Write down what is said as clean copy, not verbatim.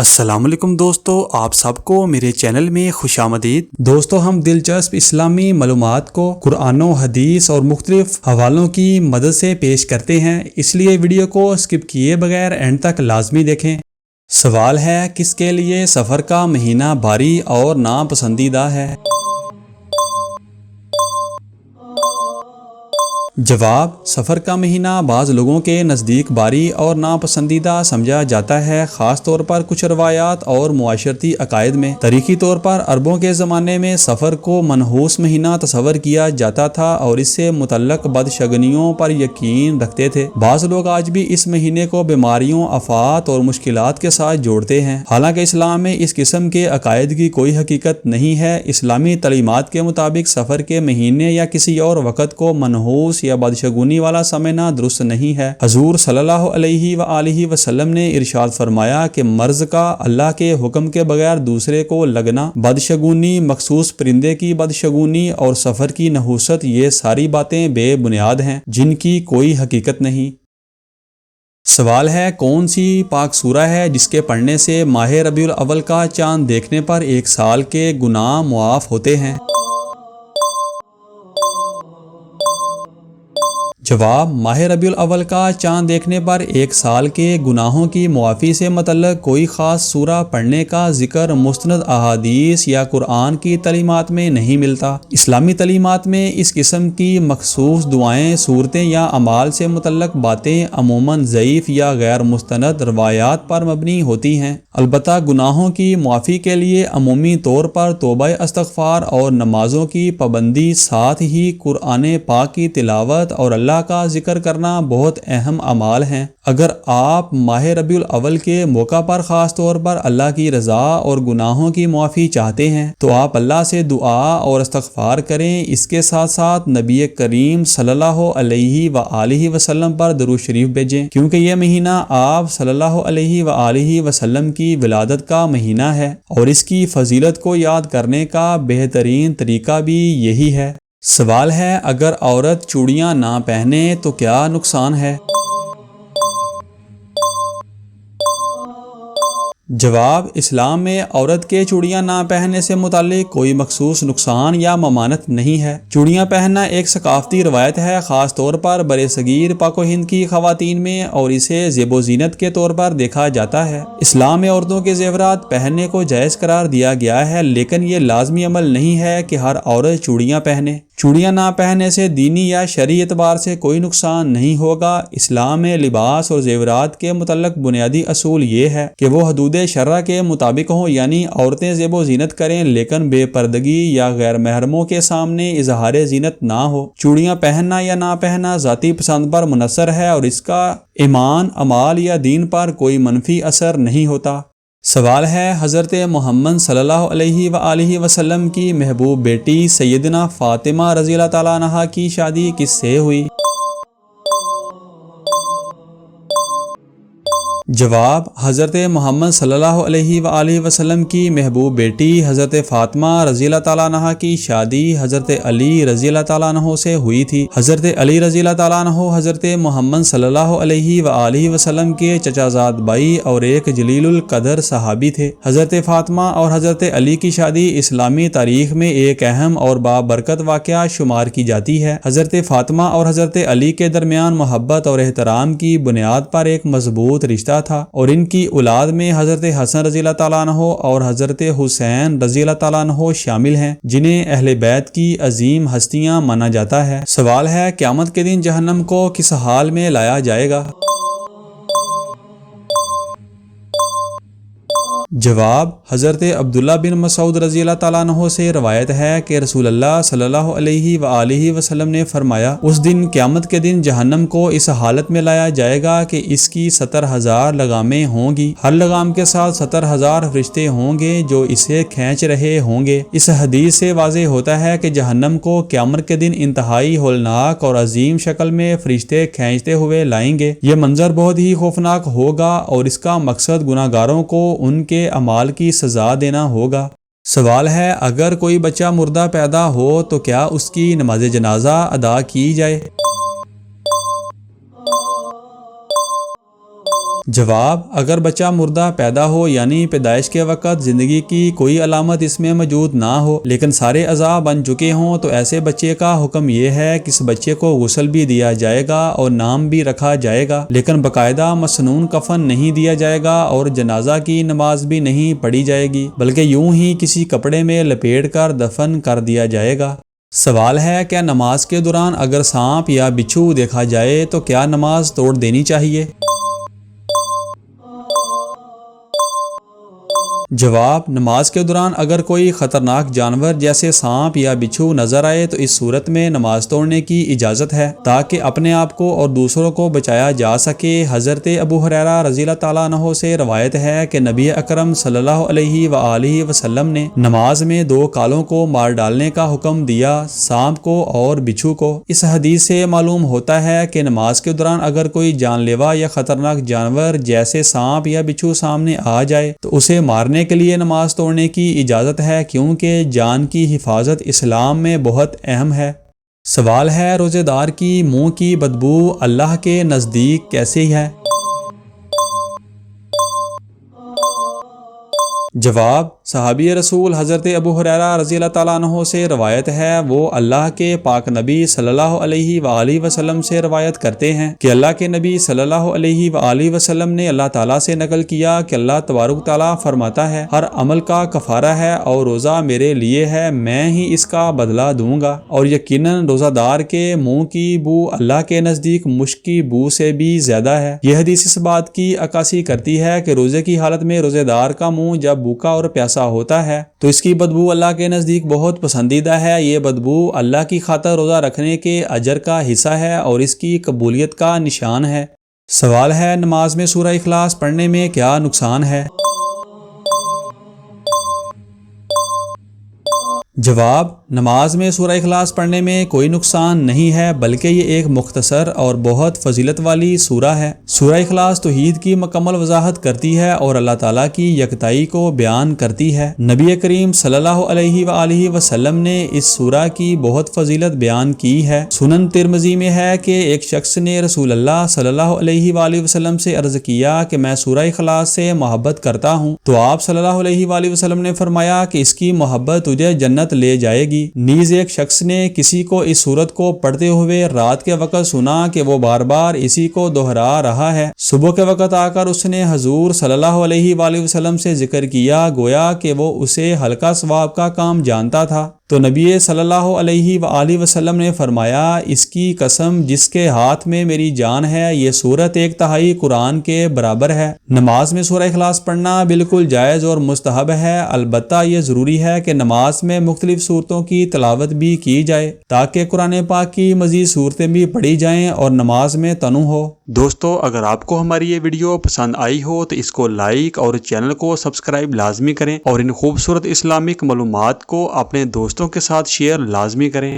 السلام علیکم دوستو، آپ سب کو میرے چینل میں خوش آمدید۔ دوستو، ہم دلچسپ اسلامی معلومات کو قرآن و حدیث اور مختلف حوالوں کی مدد سے پیش کرتے ہیں، اس لیے ویڈیو کو اسکپ کیے بغیر اینڈ تک لازمی دیکھیں۔ سوال ہے، کس کے لیے سفر کا مہینہ بھاری اور ناپسندیدہ ہے؟ جواب: سفر کا مہینہ بعض لوگوں کے نزدیک بھاری اور ناپسندیدہ سمجھا جاتا ہے، خاص طور پر کچھ روایات اور معاشرتی عقائد میں۔ تاریخی طور پر عربوں کے زمانے میں سفر کو منحوس مہینہ تصور کیا جاتا تھا اور اس سے متعلق بدشگونیوں پر یقین رکھتے تھے۔ بعض لوگ آج بھی اس مہینے کو بیماریوں، آفات اور مشکلات کے ساتھ جوڑتے ہیں، حالانکہ اسلام میں اس قسم کے عقائد کی کوئی حقیقت نہیں ہے۔ اسلامی تعلیمات کے مطابق سفر کے مہینے یا کسی اور وقت کو منحوس یا بدشگونی والا سمجھنا درست نہیں ہے۔ حضور صلی اللہ علیہ وآلہ وسلم نے ارشاد فرمایا کہ مرض کا اللہ کے حکم کے بغیر دوسرے کو لگنا، بدشگونی، مخصوص پرندے کی بدشگونی اور سفر کی نحوست، یہ ساری باتیں بے بنیاد ہیں جن کی کوئی حقیقت نہیں۔ سوال ہے، کون سی پاک سورہ ہے جس کے پڑھنے سے ماہ ربیع الاول کا چاند دیکھنے پر 1 سال کے گناہ معاف ہوتے ہیں؟ جواب: ماہ ربیع الاول کا چاند دیکھنے پر 1 سال کے گناہوں کی معافی سے متعلق کوئی خاص سورہ پڑھنے کا ذکر مستند احادیث یا قرآن کی تعلیمات میں نہیں ملتا۔ اسلامی تعلیمات میں اس قسم کی مخصوص دعائیں، صورتیں یا اعمال سے متعلق باتیں عموماً ضعیف یا غیر مستند روایات پر مبنی ہوتی ہیں۔ البتہ گناہوں کی معافی کے لیے عمومی طور پر توبہ استغفار اور نمازوں کی پابندی، ساتھ ہی قرآن پاک کی تلاوت اور اللہ کا ذکر کرنا بہت اہم اعمال ہیں۔ اگر آپ ماہ ربیع الاول کے موقع پر خاص طور پر اللہ کی رضا اور گناہوں کی معافی چاہتے ہیں تو آپ اللہ سے دعا اور استغفار کریں۔ اس کے ساتھ ساتھ نبی کریم صلی اللہ علیہ وآلہ وسلم پر درود شریف بھیجیں، کیونکہ یہ مہینہ آپ صلی اللہ علیہ وآلہ وسلم کی ولادت کا مہینہ ہے اور اس کی فضیلت کو یاد کرنے کا بہترین طریقہ بھی یہی ہے۔ سوال ہے، اگر عورت چوڑیاں نہ پہنے تو کیا نقصان ہے؟ جواب: اسلام میں عورت کے چوڑیاں نہ پہننے سے متعلق کوئی مخصوص نقصان یا ممانعت نہیں ہے۔ چوڑیاں پہننا ایک ثقافتی روایت ہے، خاص طور پر برصغیر پاک و ہند کی خواتین میں، اور اسے زیب و زینت کے طور پر دیکھا جاتا ہے۔ اسلام میں عورتوں کے زیورات پہننے کو جائز قرار دیا گیا ہے، لیکن یہ لازمی عمل نہیں ہے کہ ہر عورت چوڑیاں پہنے۔ چوڑیاں نہ پہننے سے دینی یا شرعی اعتبار سے کوئی نقصان نہیں ہوگا۔ اسلام میں لباس اور زیورات کے متعلق بنیادی اصول یہ ہے کہ وہ حدود شرع کے مطابق ہوں، یعنی عورتیں زیب و زینت کریں لیکن بے پردگی یا غیر محرموں کے سامنے اظہار زینت نہ ہو۔ چوڑیاں پہننا یا نہ پہننا ذاتی پسند پر منحصر ہے اور اس کا ایمان، اعمال یا دین پر کوئی منفی اثر نہیں ہوتا۔ سوال ہے، حضرت محمد صلی اللہ علیہ وآلہ وسلم کی محبوب بیٹی سیدنا فاطمہ رضی اللہ تعالیٰ عنہا کی شادی کس سے ہوئی؟ جواب: حضرت محمد صلی اللہ علیہ وآلہ وسلم کی محبوب بیٹی حضرت فاطمہ رضی اللہ تعالیٰ عنہ کی شادی حضرت علی رضی اللہ تعالیٰ عنہ سے ہوئی تھی۔ حضرت علی رضی اللہ تعالیٰ عنہ حضرت محمد صلی اللہ علیہ وآلہ وسلم کے چچا زاد بھائی اور ایک جلیل القدر صحابی تھے۔ حضرت فاطمہ اور حضرت علی کی شادی اسلامی تاریخ میں ایک اہم اور بابرکت واقعہ شمار کی جاتی ہے۔ حضرت فاطمہ اور حضرت علی کے درمیان محبت اور احترام کی بنیاد پر ایک مضبوط رشتہ تھا اور ان کی اولاد میں حضرت حسن رضی اللہ تعالیٰ عنہ اور حضرت حسین رضی اللہ تعالیٰ عنہ شامل ہیں، جنہیں اہل بیت کی عظیم ہستیاں مانا جاتا ہے۔ سوال ہے، قیامت کے دن جہنم کو کس حال میں لایا جائے گا؟ جواب: حضرت عبداللہ بن مسعود رضی اللہ تعالیٰ عنہ سے روایت ہے کہ رسول اللہ صلی اللہ علیہ وآلہ وسلم نے فرمایا، اس دن قیامت کے دن جہنم کو اس حالت میں لایا جائے گا کہ اس کی 70,000 لگامیں ہوں گی، ہر لگام کے ساتھ 70,000 فرشتے ہوں گے جو اسے کھینچ رہے ہوں گے۔ اس حدیث سے واضح ہوتا ہے کہ جہنم کو قیامت کے دن انتہائی ہولناک اور عظیم شکل میں فرشتے کھینچتے ہوئے لائیں گے۔ یہ منظر بہت ہی خوفناک ہوگا اور اس کا مقصد گناہگاروں کو ان کے اعمال کی سزا دینا ہوگا۔ سوال ہے، اگر کوئی بچہ مردہ پیدا ہو تو کیا اس کی نماز جنازہ ادا کی جائے؟ جواب: اگر بچہ مردہ پیدا ہو یعنی پیدائش کے وقت زندگی کی کوئی علامت اس میں موجود نہ ہو لیکن سارے اعضاء بن چکے ہوں تو ایسے بچے کا حکم یہ ہے کہ اس بچے کو غسل بھی دیا جائے گا اور نام بھی رکھا جائے گا، لیکن باقاعدہ مسنون کفن نہیں دیا جائے گا اور جنازہ کی نماز بھی نہیں پڑھی جائے گی بلکہ یوں ہی کسی کپڑے میں لپیٹ کر دفن کر دیا جائے گا۔ سوال ہے، کیا نماز کے دوران اگر سانپ یا بچھو دیکھا جائے تو کیا نماز توڑ دینی چاہیے؟ جواب: نماز کے دوران اگر کوئی خطرناک جانور جیسے سانپ یا بچھو نظر آئے تو اس صورت میں نماز توڑنے کی اجازت ہے تاکہ اپنے آپ کو اور دوسروں کو بچایا جا سکے۔ حضرت ابو ہریرہ رضی اللہ تعالیٰ عنہ سے روایت ہے کہ نبی اکرم صلی اللہ علیہ وآلہ وسلم نے نماز میں 2 کالوں کو مار ڈالنے کا حکم دیا، سانپ کو اور بچھو کو۔ اس حدیث سے معلوم ہوتا ہے کہ نماز کے دوران اگر کوئی جان لیوا یا خطرناک جانور جیسے سانپ یا بچھو سامنے آ جائے تو اسے مارنے کے لیے نماز توڑنے کی اجازت ہے کیونکہ جان کی حفاظت اسلام میں بہت اہم ہے۔ سوال ہے، روزے دار کی منہ کی بدبو اللہ کے نزدیک کیسی ہے؟ جواب: صحابی رسول حضرت ابو ہریرہ رضی اللہ تعالیٰ عنہ سے روایت ہے، وہ اللہ کے پاک نبی صلی اللہ علیہ وآلہ وسلم سے روایت کرتے ہیں کہ اللہ کے نبی صلی اللہ علیہ وآلہ وسلم نے اللہ تعالیٰ سے نقل کیا کہ اللہ تبارک تعالیٰ فرماتا ہے، ہر عمل کا کفارہ ہے اور روزہ میرے لیے ہے، میں ہی اس کا بدلہ دوں گا، اور یقیناً روزہ دار کے منہ کی بو اللہ کے نزدیک مشک کی بو سے بھی زیادہ ہے۔ یہ حدیث اس بات کی عکاسی کرتی ہے کہ روزے کی حالت میں روزے دار کا منہ جب بھوکا اور پیاسا ہوتا ہے تو اس کی بدبو اللہ کے نزدیک بہت پسندیدہ ہے۔ یہ بدبو اللہ کی خاطر روزہ رکھنے کے اجر کا حصہ ہے اور اس کی قبولیت کا نشان ہے۔ سوال ہے، نماز میں سورہ اخلاص پڑھنے میں کیا نقصان ہے؟ جواب: نماز میں سورہ اخلاص پڑھنے میں کوئی نقصان نہیں ہے بلکہ یہ ایک مختصر اور بہت فضیلت والی سورہ ہے۔ سورہ اخلاص توحید کی مکمل وضاحت کرتی ہے اور اللہ تعالیٰ کی یکتائی کو بیان کرتی ہے۔ نبی کریم صلی اللہ علیہ وآلہ وسلم نے اس سورہ کی بہت فضیلت بیان کی ہے۔ سنن ترمذی میں ہے کہ ایک شخص نے رسول اللہ صلی اللہ علیہ وآلہ وسلم سے عرض کیا کہ میں سورہ اخلاص سے محبت کرتا ہوں، تو آپ صلی اللہ علیہ وآلہ وسلم نے فرمایا کہ اس کی محبت تجھے جنت لے جائے گی۔ نیز ایک شخص نے کسی کو اس سورت کو پڑھتے ہوئے رات کے وقت سنا کہ وہ بار بار اسی کو دہرا رہا ہے۔ صبح کے وقت آ کر اس نے حضور صلی اللہ علیہ وآلہ وسلم سے ذکر کیا، گویا کہ وہ اسے ہلکا ثواب کا کام جانتا تھا۔ تو نبی صلی اللہ علیہ وآلہ وسلم نے فرمایا، اس کی قسم جس کے ہاتھ میں میری جان ہے، یہ سورت 1/3 قرآن کے برابر ہے۔ نماز میں سورہ اخلاص پڑھنا بالکل جائز اور مستحب ہے، البتہ یہ ضروری ہے کہ نماز میں مختلف صورتوں کی تلاوت بھی کی جائے تاکہ قرآن پاک کی مزید صورتیں بھی پڑھی جائیں اور نماز میں تنوع ہو۔ دوستو، اگر آپ کو ہماری یہ ویڈیو پسند آئی ہو تو اس کو لائک اور چینل کو سبسکرائب لازمی کریں اور ان خوبصورت اسلامک معلومات کو اپنے دوستوں کے ساتھ شیئر لازمی کریں۔